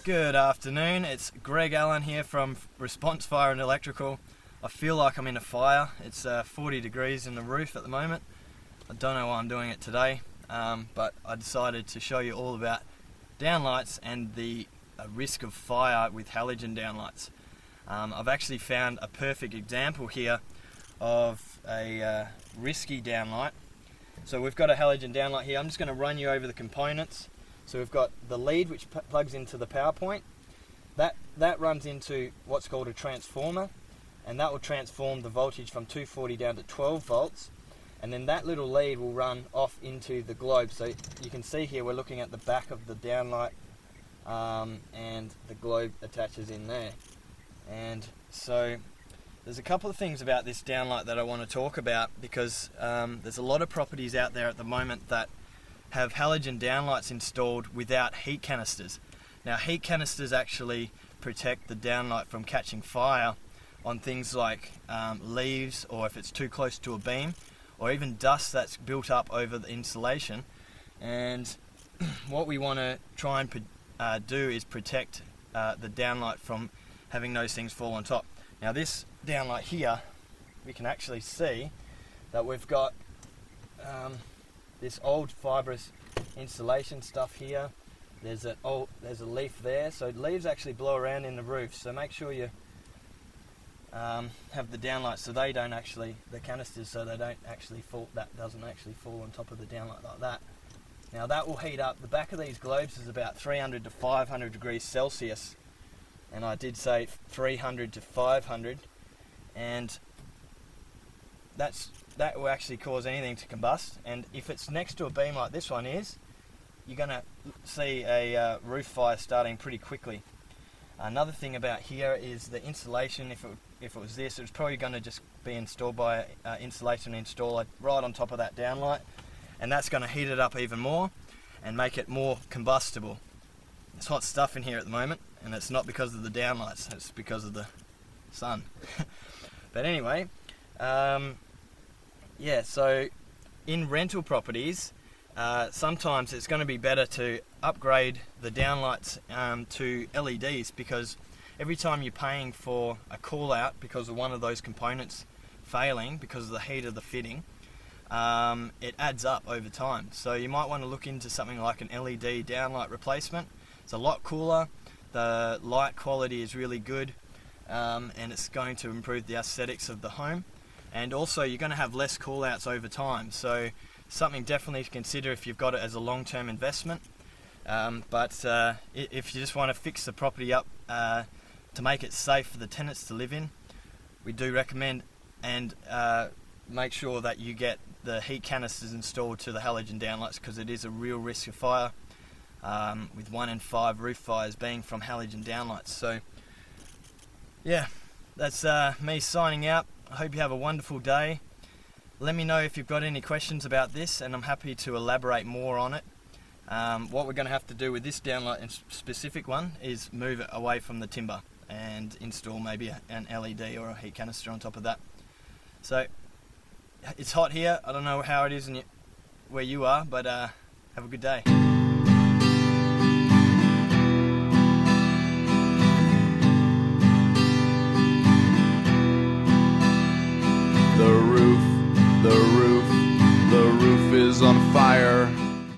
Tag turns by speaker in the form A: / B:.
A: Good afternoon, it's Greg Allan here from Response Fire and Electrical. I feel like I'm in a fire. It's 40 degrees in the roof at the moment. I don't know why I'm doing it today, but I decided to show you all about downlights and the risk of fire with halogen downlights. I've actually found a perfect example here of a risky downlight. So we've got a halogen downlight here. I'm just going to run you over the components. So we've got the lead which plugs into the power point. That runs into what's called a transformer, and that will transform the voltage from 240 down to 12 volts. And then that little lead will run off into the globe. So you can see here we're looking at the back of the downlight, and the globe attaches in there. And so there's a couple of things about this downlight that I want to talk about, because there's a lot of properties out there at the moment that have halogen downlights installed without heat canisters. Now, heat canisters actually protect the downlight from catching fire on things like leaves, or if it's too close to a beam, or even dust that's built up over the insulation. And what we want to try and do is protect the downlight from having those things fall on top. Now, this downlight here, we can actually see that we've got this old fibrous insulation stuff here. There's a leaf there, so leaves actually blow around in the roof, so make sure you have the downlight so they don't actually, the canisters, so they don't actually fall, that doesn't actually fall on top of the downlight like that. Now that will heat up. The back of these globes is about 300 to 500 degrees Celsius, and I did say 300 to 500, and that will actually cause anything to combust. And if it's next to a beam like this one is, you're going to see a roof fire starting pretty quickly. Another thing about here is the insulation. If it was this, it was probably going to just be installed by an insulation installer right on top of that downlight, and that's going to heat it up even more and make it more combustible. It's hot stuff in here at the moment, and it's not because of the downlights, it's because of the sun. But anyway, yeah, so in rental properties, sometimes it's going to be better to upgrade the downlights to LEDs, because every time you're paying for a call out because of one of those components failing because of the heat of the fitting, it adds up over time. So you might want to look into something like an LED downlight replacement. It's a lot cooler, the light quality is really good, and it's going to improve the aesthetics of the home. And also you're going to have less call outs over time, so something definitely to consider if you've got it as a long-term investment. But if you just want to fix the property up to make it safe for the tenants to live in, we do recommend and make sure that you get the heat canisters installed to the halogen downlights, because it is a real risk of fire, with 1 in 5 roof fires being from halogen downlights. So yeah, that's me signing out. I hope you have a wonderful day. Let me know if you've got any questions about this, and I'm happy to elaborate more on it. What we're going to have to do with this downlight in specific one is move it away from the timber and install maybe an LED or a heat canister on top of that. So it's hot here. I don't know how it is where you are, but have a good day.
B: The roof is on fire.